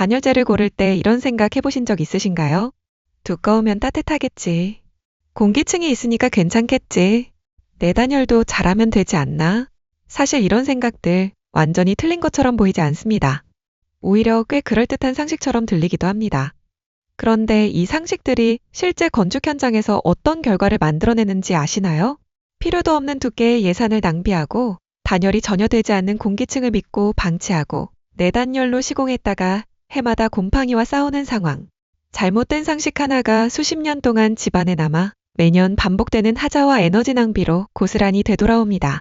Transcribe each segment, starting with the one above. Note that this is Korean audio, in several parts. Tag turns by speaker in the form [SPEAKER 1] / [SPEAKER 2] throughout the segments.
[SPEAKER 1] 단열재를 고를 때 이런 생각 해보신 적 있으신가요? 두꺼우면 따뜻하겠지. 공기층이 있으니까 괜찮겠지. 내 단열도 잘하면 되지 않나? 사실 이런 생각들 완전히 틀린 것처럼 보이지 않습니다. 오히려 꽤 그럴듯한 상식처럼 들리기도 합니다. 그런데 이 상식들이 실제 건축 현장에서 어떤 결과를 만들어내는지 아시나요? 필요도 없는 두께의 예산을 낭비하고 단열이 전혀 되지 않는 공기층을 믿고 방치하고 내단열로 시공했다가 해마다 곰팡이와 싸우는 상황. 잘못된 상식 하나가 수십 년 동안 집안에 남아 매년 반복되는 하자와 에너지 낭비로 고스란히 되돌아옵니다.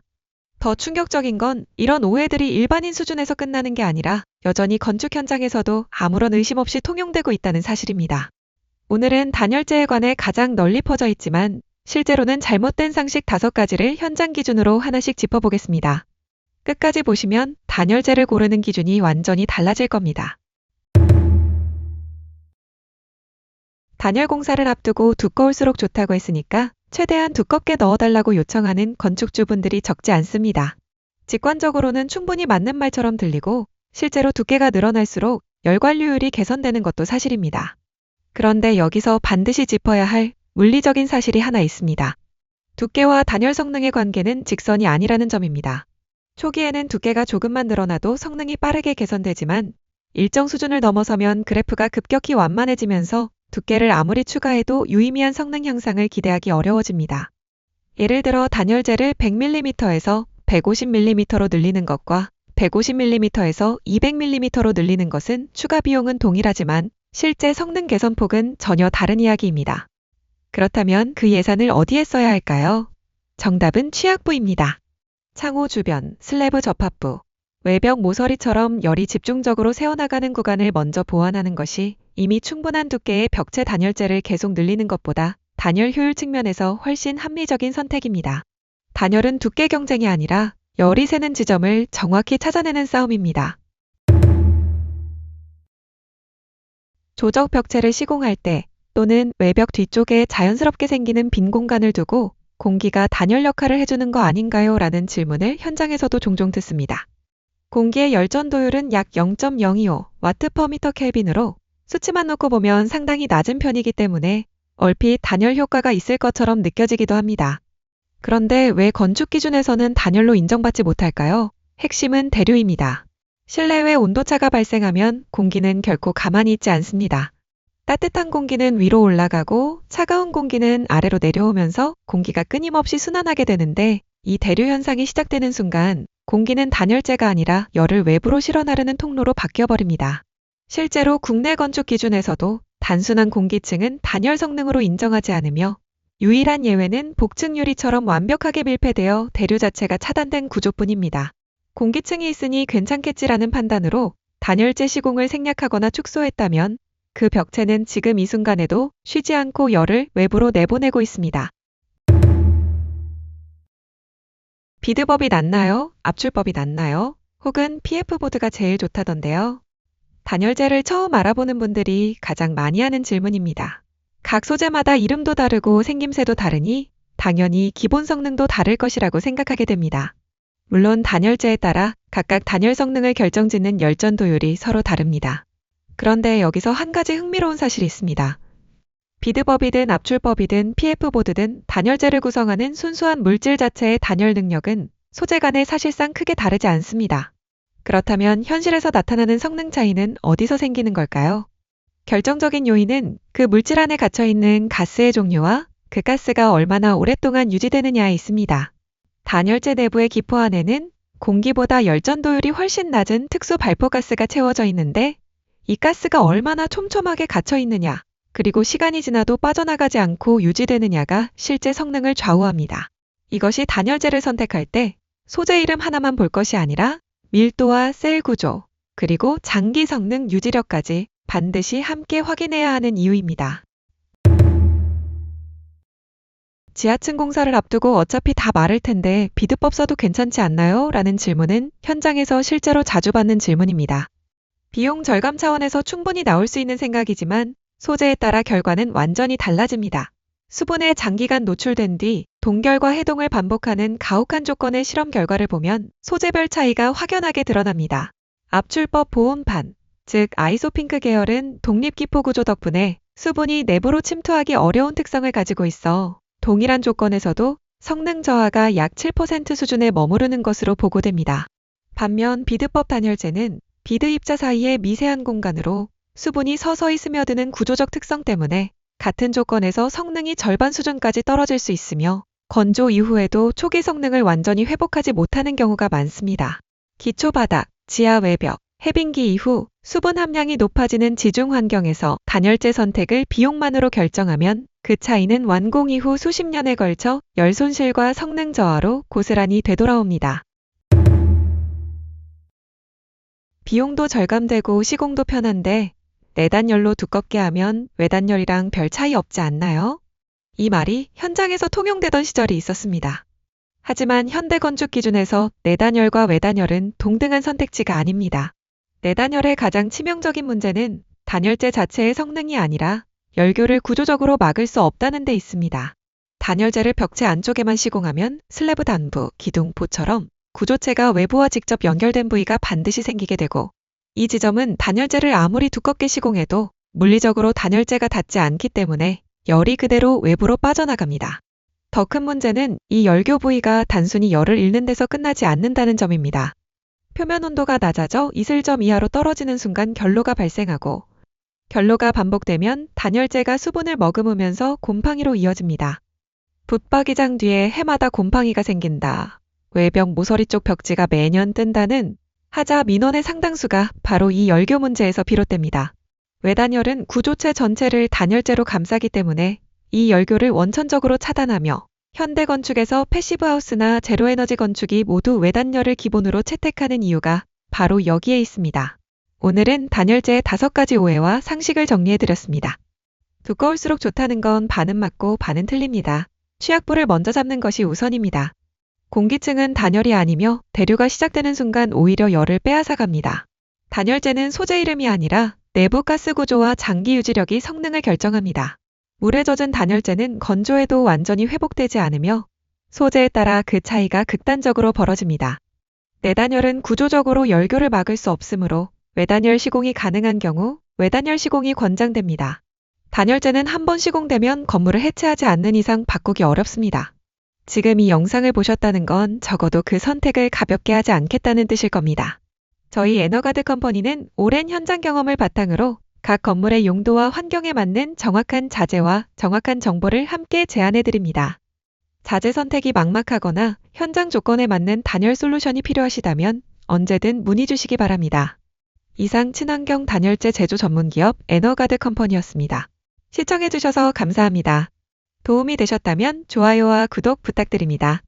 [SPEAKER 1] 더 충격적인 건 이런 오해들이 일반인 수준에서 끝나는 게 아니라 여전히 건축 현장에서도 아무런 의심 없이 통용되고 있다는 사실입니다. 오늘은 단열재에 관해 가장 널리 퍼져 있지만 실제로는 잘못된 상식 5가지를 현장 기준으로 하나씩 짚어보겠습니다. 끝까지 보시면 단열재를 고르는 기준이 완전히 달라질 겁니다. 단열 공사를 앞두고 두꺼울수록 좋다고 했으니까 최대한 두껍게 넣어달라고 요청하는 건축주분들이 적지 않습니다. 직관적으로는 충분히 맞는 말처럼 들리고 실제로 두께가 늘어날수록 열관류율이 개선되는 것도 사실입니다. 그런데 여기서 반드시 짚어야 할 물리적인 사실이 하나 있습니다. 두께와 단열 성능의 관계는 직선이 아니라는 점입니다. 초기에는 두께가 조금만 늘어나도 성능이 빠르게 개선되지만 일정 수준을 넘어서면 그래프가 급격히 완만해지면서 두께를 아무리 추가해도 유의미한 성능 향상을 기대하기 어려워집니다. 예를 들어 단열재를 100mm에서 150mm로 늘리는 것과 150mm에서 200mm로 늘리는 것은 추가 비용은 동일하지만 실제 성능 개선 폭은 전혀 다른 이야기입니다. 그렇다면 그 예산을 어디에 써야 할까요? 정답은 취약부입니다. 창호 주변, 슬래브 접합부, 외벽 모서리처럼 열이 집중적으로 새어나가는 구간을 먼저 보완하는 것이 이미 충분한 두께의 벽체 단열재를 계속 늘리는 것보다 단열 효율 측면에서 훨씬 합리적인 선택입니다. 단열은 두께 경쟁이 아니라 열이 새는 지점을 정확히 찾아내는 싸움입니다. 조적 벽체를 시공할 때 또는 외벽 뒤쪽에 자연스럽게 생기는 빈 공간을 두고 공기가 단열 역할을 해주는 거 아닌가요? 라는 질문을 현장에서도 종종 듣습니다. 공기의 열전도율은 약 0.025와트/미터 켈빈으로 수치만 놓고 보면 상당히 낮은 편이기 때문에 얼핏 단열 효과가 있을 것처럼 느껴지기도 합니다. 그런데 왜 건축 기준에서는 단열로 인정받지 못할까요? 핵심은 대류입니다. 실내외 온도차가 발생하면 공기는 결코 가만히 있지 않습니다. 따뜻한 공기는 위로 올라가고 차가운 공기는 아래로 내려오면서 공기가 끊임없이 순환하게 되는데 이 대류 현상이 시작되는 순간 공기는 단열재가 아니라 열을 외부로 실어나르는 통로로 바뀌어버립니다. 실제로 국내 건축 기준에서도 단순한 공기층은 단열 성능으로 인정하지 않으며 유일한 예외는 복층 유리처럼 완벽하게 밀폐되어 대류 자체가 차단된 구조뿐입니다. 공기층이 있으니 괜찮겠지라는 판단으로 단열재 시공을 생략하거나 축소했다면 그 벽체는 지금 이 순간에도 쉬지 않고 열을 외부로 내보내고 있습니다. 비드법이 낫나요? 압출법이 낫나요? 혹은 PF보드가 제일 좋다던데요. 단열재를 처음 알아보는 분들이 가장 많이 하는 질문입니다. 각 소재마다 이름도 다르고 생김새도 다르니 당연히 기본 성능도 다를 것이라고 생각하게 됩니다. 물론 단열재에 따라 각각 단열 성능을 결정짓는 열전도율이 서로 다릅니다. 그런데 여기서 한 가지 흥미로운 사실이 있습니다. 비드법이든 압출법이든 PF보드든 단열재를 구성하는 순수한 물질 자체의 단열 능력은 소재 간에 사실상 크게 다르지 않습니다. 그렇다면 현실에서 나타나는 성능 차이는 어디서 생기는 걸까요? 결정적인 요인은 그 물질 안에 갇혀있는 가스의 종류와 그 가스가 얼마나 오랫동안 유지되느냐에 있습니다. 단열재 내부의 기포 안에는 공기보다 열전도율이 훨씬 낮은 특수 발포가스가 채워져 있는데 이 가스가 얼마나 촘촘하게 갇혀 있느냐, 그리고 시간이 지나도 빠져나가지 않고 유지되느냐가 실제 성능을 좌우합니다. 이것이 단열재를 선택할 때 소재 이름 하나만 볼 것이 아니라 밀도와 셀 구조, 그리고 장기 성능 유지력까지 반드시 함께 확인해야 하는 이유입니다. 지하층 공사를 앞두고 어차피 다 마를 텐데 비드법 써도 괜찮지 않나요? 라는 질문은 현장에서 실제로 자주 받는 질문입니다. 비용 절감 차원에서 충분히 나올 수 있는 생각이지만 소재에 따라 결과는 완전히 달라집니다. 수분에 장기간 노출된 뒤 동결과 해동을 반복하는 가혹한 조건의 실험 결과를 보면 소재별 차이가 확연하게 드러납니다. 압출법 보온판, 즉 아이소핑크 계열은 독립기포 구조 덕분에 수분이 내부로 침투하기 어려운 특성을 가지고 있어 동일한 조건에서도 성능 저하가 약 7% 수준에 머무르는 것으로 보고됩니다. 반면 비드법 단열재는 비드 입자 사이의 미세한 공간으로 수분이 서서히 스며드는 구조적 특성 때문에 같은 조건에서 성능이 절반 수준까지 떨어질 수 있으며 건조 이후에도 초기 성능을 완전히 회복하지 못하는 경우가 많습니다. 기초 바닥, 지하 외벽, 해빙기 이후 수분 함량이 높아지는 지중 환경에서 단열재 선택을 비용만으로 결정하면 그 차이는 완공 이후 수십 년에 걸쳐 열 손실과 성능 저하로 고스란히 되돌아옵니다. 비용도 절감되고 시공도 편한데 내단열로 두껍게 하면 외단열이랑 별 차이 없지 않나요? 이 말이 현장에서 통용되던 시절이 있었습니다. 하지만 현대 건축 기준에서 내단열과 외단열은 동등한 선택지가 아닙니다. 내단열의 가장 치명적인 문제는 단열재 자체의 성능이 아니라 열교를 구조적으로 막을 수 없다는 데 있습니다. 단열재를 벽체 안쪽에만 시공하면 슬래브 단부, 기둥, 보처럼 구조체가 외부와 직접 연결된 부위가 반드시 생기게 되고 이 지점은 단열재를 아무리 두껍게 시공해도 물리적으로 단열재가 닿지 않기 때문에 열이 그대로 외부로 빠져나갑니다. 더 큰 문제는 이 열교 부위가 단순히 열을 잃는 데서 끝나지 않는다는 점입니다. 표면 온도가 낮아져 이슬점 이하로 떨어지는 순간 결로가 발생하고 결로가 반복되면 단열재가 수분을 머금으면서 곰팡이로 이어집니다. 붙박이장 뒤에 해마다 곰팡이가 생긴다. 외벽 모서리 쪽 벽지가 매년 뜬다는 하자 민원의 상당수가 바로 이 열교 문제에서 비롯됩니다. 외단열은 구조체 전체를 단열재로 감싸기 때문에 이 열교를 원천적으로 차단하며 현대 건축에서 패시브 하우스나 제로에너지 건축이 모두 외단열을 기본으로 채택하는 이유가 바로 여기에 있습니다. 오늘은 단열재의 5가지 오해와 상식을 정리해드렸습니다. 두꺼울수록 좋다는 건 반은 맞고 반은 틀립니다. 취약부를 먼저 잡는 것이 우선입니다. 공기층은 단열이 아니며 대류가 시작되는 순간 오히려 열을 빼앗아갑니다. 단열재는 소재 이름이 아니라 내부 가스 구조와 장기 유지력이 성능을 결정합니다. 물에 젖은 단열재는 건조해도 완전히 회복되지 않으며 소재에 따라 그 차이가 극단적으로 벌어집니다. 내단열은 구조적으로 열교를 막을 수 없으므로 외단열 시공이 가능한 경우 외단열 시공이 권장됩니다. 단열재는 한 번 시공되면 건물을 해체하지 않는 이상 바꾸기 어렵습니다. 지금 이 영상을 보셨다는 건 적어도 그 선택을 가볍게 하지 않겠다는 뜻일 겁니다. 저희 에너가드 컴퍼니는 오랜 현장 경험을 바탕으로 각 건물의 용도와 환경에 맞는 정확한 자재와 정확한 정보를 함께 제안해드립니다. 자재 선택이 막막하거나 현장 조건에 맞는 단열 솔루션이 필요하시다면 언제든 문의 주시기 바랍니다. 이상 친환경 단열재 제조 전문기업 에너가드 컴퍼니였습니다. 시청해주셔서 감사합니다. 도움이 되셨다면 좋아요와 구독 부탁드립니다.